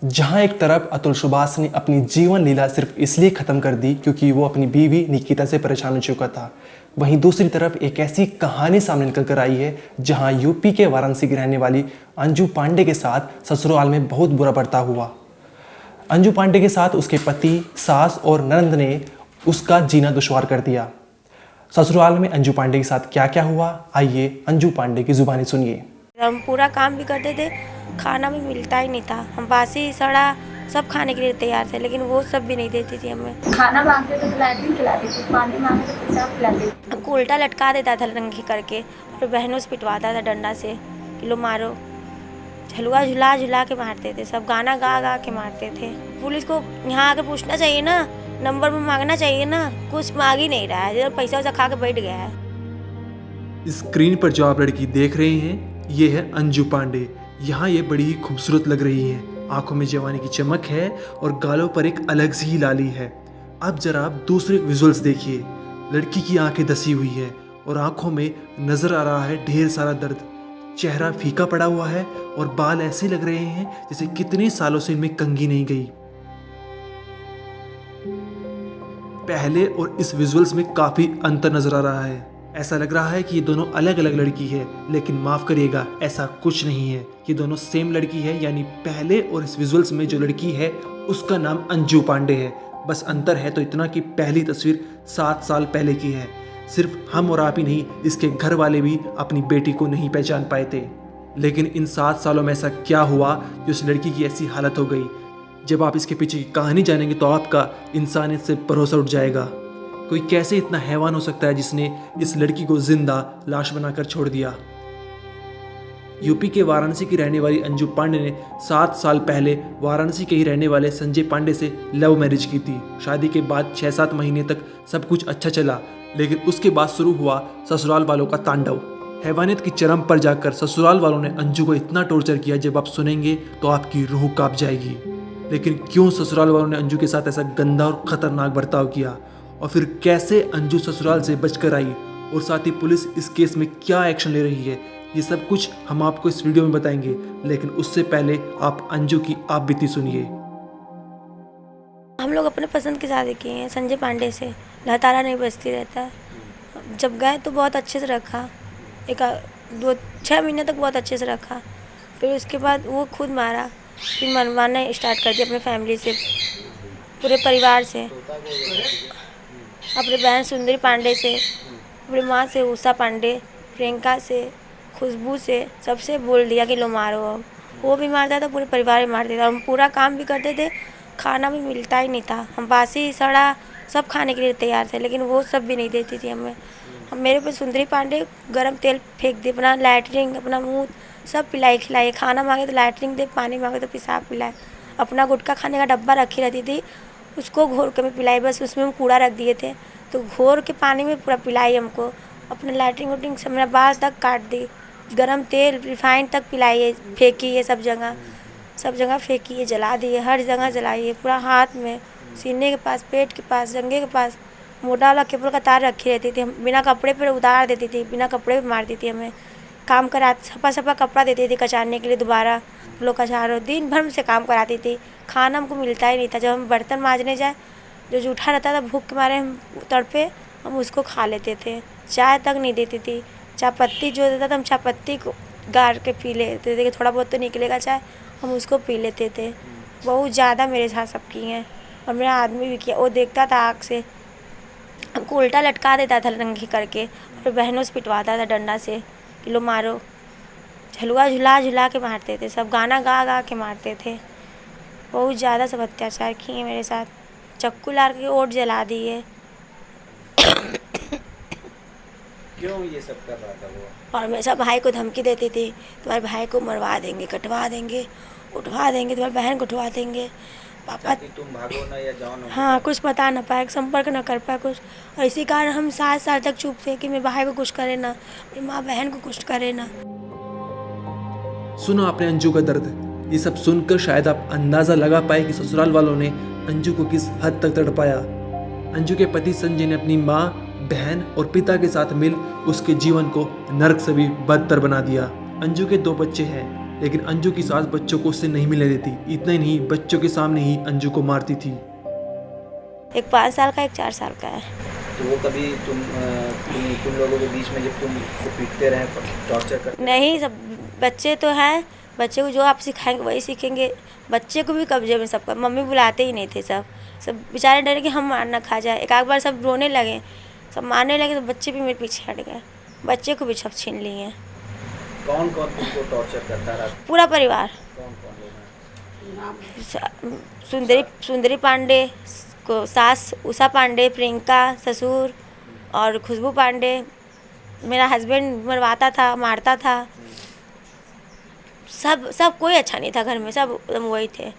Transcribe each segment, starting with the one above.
जहां एक तरफ अतुल सुभाष ने अपनी जीवन लीला सिर्फ इसलिए ख़त्म कर दी क्योंकि वो अपनी बीवी निकिता से परेशान हो चुका था, वहीं दूसरी तरफ एक ऐसी कहानी सामने निकल कर आई है जहां यूपी के वाराणसी की रहने वाली अंजू पांडे के साथ ससुराल में बहुत बुरा बर्ताव हुआ। अंजू पांडे के साथ उसके पति, सास और ननद ने उसका जीना दुश्वार कर दिया। ससुराल में अंजू पांडे के साथ क्या क्या हुआ, आइए अंजू पांडे की जुबानी सुनिए। हम पूरा काम भी करते थे, खाना भी मिलता ही नहीं था। हम बासी सड़ा सब खाने के लिए तैयार थे, लेकिन वो सब भी नहीं देती थी हमें। खाना मांगते तो लैट्रिन खिलाती थी, पानी मांगते तो पेशाब खिलाती थी। हमको उल्टा लटका देता था नंगी करके, और बहनों से पिटवाता था डंडा से कि लो मारो। झलुआ झुला झुला के मारते थे, सब गाना गा गा के मारते थे। पुलिस को यहाँ आकर पूछना चाहिए ना, नंबर में मांगना चाहिए ना, कुछ मांग ही नहीं रहा है, पैसा वैसा खा के बैठ गया है। स्क्रीन पर जो आप लड़की देख रहे हैं ये है अंजू पांडे। यहाँ ये बड़ी ही खूबसूरत लग रही है, आंखों में जवानी की चमक है और गालों पर एक अलग सी ही लाली है। अब जरा आप दूसरे विजुअल्स देखिए। लड़की की आंखें धसी हुई है और आंखों में नजर आ रहा है ढेर सारा दर्द। चेहरा फीका पड़ा हुआ है और बाल ऐसे लग रहे हैं जैसे कितने सालों से इनमें कंघी नहीं गई। पहले और इस विजुअल्स में काफी अंतर नजर आ रहा है। ऐसा लग रहा है कि ये दोनों अलग अलग लड़की है, लेकिन माफ करिएगा ऐसा कुछ नहीं है। ये दोनों सेम लड़की है, यानी पहले और इस विजुअल्स में जो लड़की है उसका नाम अंजू पांडे है। बस अंतर है तो इतना कि पहली तस्वीर 7 साल पहले की है। सिर्फ हम और आप ही नहीं, इसके घर वाले भी अपनी बेटी को नहीं पहचान पाए थे। लेकिन इन 7 सालों में ऐसा क्या हुआ कि उस लड़की की ऐसी हालत हो गई? जब आप इसके पीछे की कहानी जानेंगे तो आपका इंसानियत से भरोसा उठ जाएगा। कोई कैसे इतना हैवान हो सकता है जिसने इस लड़की को जिंदा लाश बनाकर छोड़ दिया। यूपी के वाराणसी की रहने वाली अंजू पांडे ने 7 साल पहले वाराणसी के ही रहने वाले संजय पांडे से लव मैरिज की थी। शादी के बाद 6-7 महीने तक सब कुछ अच्छा चला, लेकिन उसके बाद शुरू हुआ ससुराल वालों का तांडव। हैवानियत की चरम पर जाकर ससुराल वालों ने अंजू को इतना टॉर्चर किया, जब आप सुनेंगे तो आपकी रूह कांप जाएगी। लेकिन क्यों ससुराल वालों ने अंजू के साथ ऐसा गंदा और खतरनाक बर्ताव किया, और फिर कैसे अंजू ससुराल से बचकर आई, और साथ ही पुलिस इस केस में क्या एक्शन ले रही है, ये सब कुछ हम आपको इस वीडियो में बताएंगे। लेकिन उससे पहले आप अंजू की आप बीती सुनिए। हम लोग अपने पसंद की शादी किए हैं संजय पांडे से। लहतारा नहीं बजती रहता। जब गए तो बहुत अच्छे से रखा, 2-6 महीने तक बहुत अच्छे से रखा। फिर उसके बाद वो खुद मारा, फिर मनवाना स्टार्ट कर दिया अपने फैमिली से, पूरे परिवार से, अपने बहन सुंदरी पांडे से, अपनी माँ से उषा पांडे, प्रियंका से, खुशबू से, सबसे बोल दिया कि लो मारो। अब वो भी मारता था, पूरे परिवार में मारते थे। हम पूरा काम भी करते थे, खाना भी मिलता ही नहीं था। हम बासी सड़ा सब खाने के लिए तैयार थे, लेकिन वो सब भी नहीं देती थी हमें। हम मेरे पे सुंदरी पांडे गरम तेल फेंक दे, अपना लैटरिन, अपना मुँह सब पिलाई खिलाई। खाना मांगे तो लैटरिन दे, पानी मांगे तो पेशाब पिलाए। अपना गुटखा खाने का डब्बा रखी रहती थी, उसको घोर के मैं पिलाई। बस उसमें हम कूड़ा रख दिए थे तो घोर के पानी में पूरा पिलाई हमको। अपने लैटरिन वैटरिन सब मेरा बाल तक काट दी, गरम तेल रिफाइंड तक पिलाई है, फेंकी है सब जगह फेंकी है, जला दी है, हर जगह जलाई है। पूरा हाथ में, सीने के पास, पेट के पास, जंघे के पास मोटा वाला केबल का तार रखी रहती थी। हम बिना कपड़े पर उतार देती थी, बिना कपड़े पर मारती थी हमें। काम करा सपा कपड़ा देती थी कचारने के लिए, दोबारा लोग कचारो। दिन भर से काम कराती थी, खाना हमको मिलता ही नहीं था। जब हम बर्तन मांजने जाए, जो जूठा रहता था भूख के मारे हम तड़पे, हम उसको खा लेते थे। चाय तक नहीं देती थी, चाय पत्ती जो देता था हम चाय पत्ती को गार के पी लेते थे कि थोड़ा बहुत तो निकलेगा चाय, हम उसको पी लेते थे। बहुत ज़्यादा मेरे साथ सब की हैं, और मेरा आदमी भी किया। वो देखता था आँख से, हमको उल्टा लटका देता था नंगी करके, और बहनों से पिटवाता था डंडा से कि लो मारो। झलुआ झुला झुला के मारते थे, सब गाना गा गा के मारते थे। बहुत ज़्यादा सब अत्याचार किए मेरे साथ। चक्कू लार के ओट जला दिए। क्यों ये सब कर रहा था वो? और हमेशा भाई को धमकी देती थी, तुम्हारे भाई को मरवा देंगे, कटवा देंगे, उठवा देंगे, तुम्हारी बहन को उठवा देंगे। पापा तुम भागो ना या जाओ ना। हाँ, कुछ पता ना पाए, संपर्क ना कर पाए कुछ। और इसी कारण हम 7 साल तक चुप थे कि मेरे भाई को कुछ करे ना, मेरी माँ बहन को कुछ करे ना। सुना आपने अंजू का दर्द। ये सब सुनकर शायद आप अंदाजा लगा पाए कि ससुराल वालों ने अंजू को किस हद तक तड़पाया। अंजू के पति संजय ने अपनी माँ, बहन और पिता के साथ मिल उसके जीवन को नर्क से भी बदतर बना दिया। अंजू के 2 बच्चे हैं, लेकिन अंजू की सास बच्चों को उससे नहीं मिलने देती। इतना ही नहीं, बच्चों के सामने ही अंजू को मारती थी। एक 5 साल का, एक 4 साल का है। तो वो कभी तुम लोगों के बीच में जब तुम पीटते रहे, टॉर्चर करते? नहीं, सब बच्चे तो हैं, बच्चे को जो आप सिखाएंगे वही सीखेंगे। बच्चे को भी कब्जे में सबका, मम्मी बुलाते ही नहीं थे। सब बेचारे डरे कि हम मार ना खा जाए। एक आध बार सब रोने लगे, सब मारने लगे, तो बच्चे भी मेरे पीछे हट गए। बच्चे को भी सब छीन लिए। कौन कौन तुमको टॉर्चर करता रहा? पूरा परिवार। कौन कौन लोग हैं? सुंदरी पांडे को सास, उषा पांडे, प्रियंका ससुर और खुशबू पांडे। मेरा हस्बैंड मरवाता था, मारता था। सब कोई अच्छा नहीं था घर में, सब वही थे।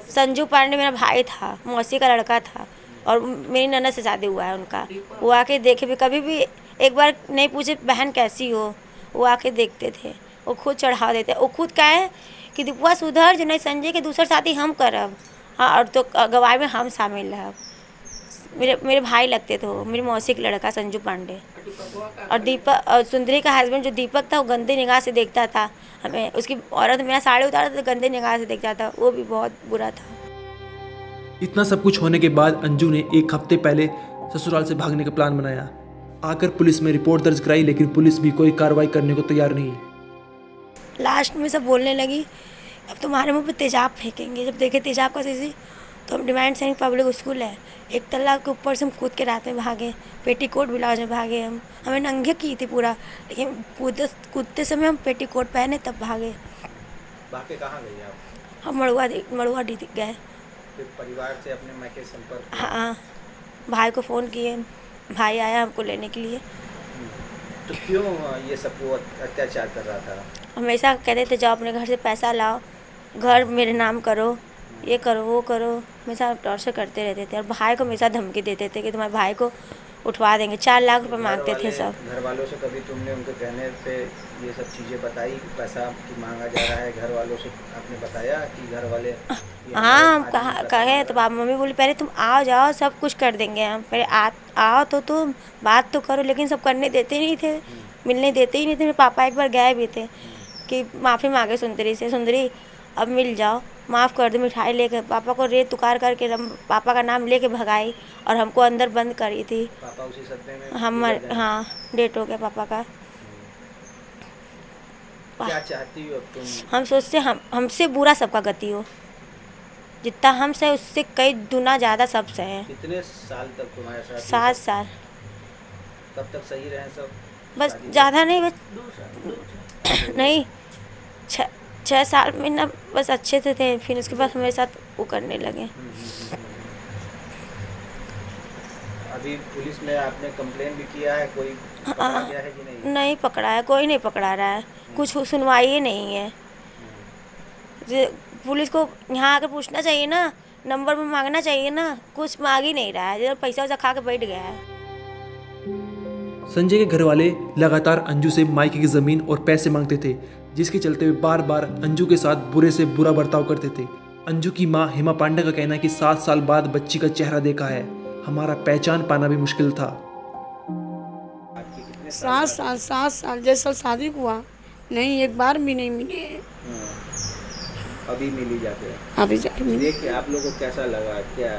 संजू पांडे मेरा भाई था, मौसी का लड़का था, और मेरी ननद से शादी हुआ है उनका। वो आके देखे भी, कभी भी एक बार नहीं पूछे बहन कैसी हो, वो आके देखते थे। वो खुद चढ़ा देते। वो खुद क्या है कि दीपुआ सुधर जो नहीं, संजय के दूसरा शादी हम करब। हाँ, और तो गवाह में हम शामिल है। मेरे भाई लगते थे वो, मेरी मौसी का लड़का संजू पांडे। और दीपक, और सुंदरी का हस्बैंड जो दीपक था, वो गंदे निगाह से देखता था हमें। उसकी औरत मेरा साड़ी उतारा तो गंदे निगाह से देखता था। वो भी बहुत बुरा था। इतना सब कुछ होने के बाद अंजू ने एक हफ्ते पहले ससुराल से भागने का प्लान बनाया। आकर पुलिस में रिपोर्ट दर्ज कराई, लेकिन पुलिस भी कोई कार्रवाई करने को तैयार नहीं। लास्ट में सब बोलने लगी, अब तुम्हारे मुंह पे तेजाब फेंकेंगे। जब देखे तेजाब का सीसी, तो हम डिमांड सैनिक पब्लिक स्कूल है, एक तल्ला के ऊपर से हम कूद के रात में भागे। पेटीकोट ब्लाउज में भागे हम। हमें नंगे की थी पूरा, लेकिन कूदते समय हम पेटीकोट पहने तब भागे। बाकी कहाँ गई आप? हम मड़ुआ डी गए। फिर परिवार से अपने मायके संपर्क? हाँ, भाई को फ़ोन किए, भाई आया हमको लेने के लिए। तो क्यों ये सब वो अत्याचार कर रहा था? हमेशा कहते थे जाओ अपने घर से पैसा लाओ, घर मेरे नाम करो, ये करो वो करो। हमेशा टॉर्चर करते रहते थे। और भाई को हमेशा धमकी देते थे कि तुम्हारे भाई को उठवा देंगे। 4 लाख रुपए मांगते थे सब। घर वालों से कभी तुमने उनके कहने पे ये सब चीज़ें बताई, पैसा की मांगा जा रहा है? घर वालों से आपने बताया कि घर वाले? हाँ, हम कहे तो मम्मी बोली पहले तुम आओ जाओ, सब कुछ कर देंगे हम। पहले आओ तो तुम बात तो करो, लेकिन सब करने देते नहीं थे, मिलने देते ही नहीं थे। मेरे पापा एक बार गए भी थे कि माफ़ी मांगे सुंदरी से, सुंदरी अब मिल जाओ, माफ़ कर दो। मिठाई लेकर पापा को रेत उतार करके पापा का नाम लेके भगाई और हमको अंदर बंद करी थी। पापा उसी सदमे में हाँ, डेट हो गया पापा का। क्या चाहती हो अब तुम? हम सोचते हमसे बुरा सबका गति हो, जितना हम सहे उससे कई गुना ज़्यादा सब सहे। कितने साल तक तुम्हारे साथ? 7 साल। कब तक सही रहे सब? बस ज़्यादा नहीं, बस नहीं 6 साल में ना, बस अच्छे से थे। फिर उसके बाद हमारे साथ वो करने लगे। अभी पुलिस में आपने कंप्लेन भी किया है? कोई पकड़ा गया है कि नहीं? नहीं पकड़ा है, कोई नहीं पकड़ा रहा है। कुछ सुनवाई ही नहीं है। पुलिस को यहाँ आकर पूछना चाहिए ना, नंबर में मांगना चाहिए ना, कुछ मांग ही नहीं रहा है। पैसा वैसा खा के बैठ गया है। संजय के घर वाले लगातार अंजू से मायके की ज़मीन और पैसे मांगते थे, जिसके चलते वे बार बार अंजू के साथ बुरे से बुरा बर्ताव करते थे। अंजू की मां हेमा पांडे का कहना है कि 7 साल बाद बच्ची का चेहरा देखा है, हमारा पहचान पाना भी मुश्किल था। 7 साल जैसा शादी हुआ नहीं, एक बार भी नहीं मिले। अभी मिली जाते हैं? अभी जाके मिले। देख के आप लोगों को कैसा लगा? क्या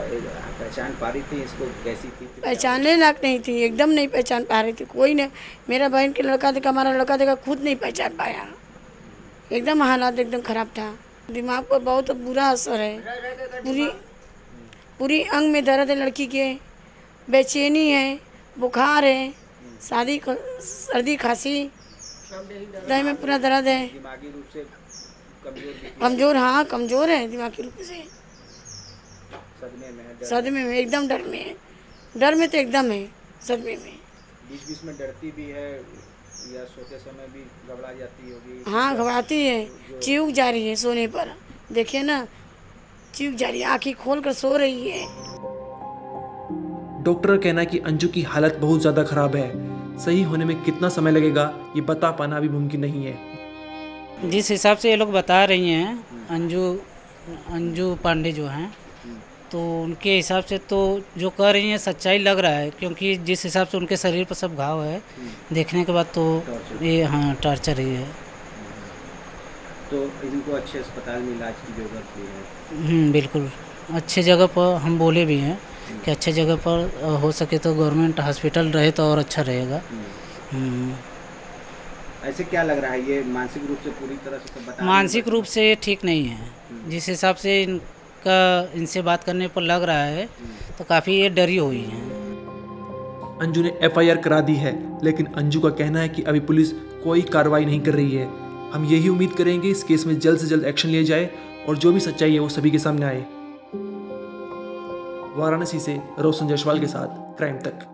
पहचान पा रही थी इसको? कैसी थी? पहचानने लायक नहीं थी, एकदम नहीं पहचान पा रही थी। कोई नहीं, मेरा बहन के लड़का देखा, हमारा लड़का देखा, खुद नहीं पहचान पाया। एकदम हालात एकदम ख़राब था। दिमाग पर बहुत बुरा असर है। पूरी अंग में दर्द है लड़की के, बेचैनी है, बुखार है, सर्दी खांसी, देह में पूरा दर्द है। दिमागी रूप से कमज़ोर, हाँ कमज़ोर है दिमागी रूप से। सदमे में एकदम डर में है। डर में तो एकदम है, सदमे में। बीच में डरती भी है या सोते समय भी घबरा जाती होगी? हाँ घबराती है, चीख जा रही है सोने पर। देखिए ना, चीख जा रही है, आँखें खोल कर सो रही है। डॉक्टर का कहना है कि अंजू की हालत बहुत ज़्यादा ख़राब है। सही होने में कितना समय लगेगा ये बता पाना अभी मुमकिन नहीं है। जिस हिसाब से ये लोग बता रही हैं, अंजू पांडे जो हैं, तो उनके हिसाब से तो जो कह रही हैं सच्चाई लग रहा है, क्योंकि जिस हिसाब से उनके शरीर पर सब घाव है, देखने के बाद तो ये हाँ टॉर्चर ही है। तो इनको अच्छे अस्पताल में इलाज की ज़रूरत भी है। बिल्कुल अच्छे जगह पर हम बोले भी हैं कि अच्छे जगह पर हो सके तो गवर्नमेंट हॉस्पिटल रहे तो और अच्छा रहेगा। ऐसे क्या लग रहा है, ये मानसिक रूप से पूरी तरह से सब बता मानसिक रूप से ये ठीक नहीं है। जिस हिसाब से इनसे बात करने पर लग रहा है तो काफ़ी ये डरी हुई हैं। अंजू ने एफआईआर करा दी है, लेकिन अंजू का कहना है कि अभी पुलिस कोई कार्रवाई नहीं कर रही है। हम यही उम्मीद करेंगे इस केस में जल्द से जल्द एक्शन लिया जाए और जो भी सच्चाई है वो सभी के सामने आए। वाराणसी से रोशन जायसवाल के साथ क्राइम तक।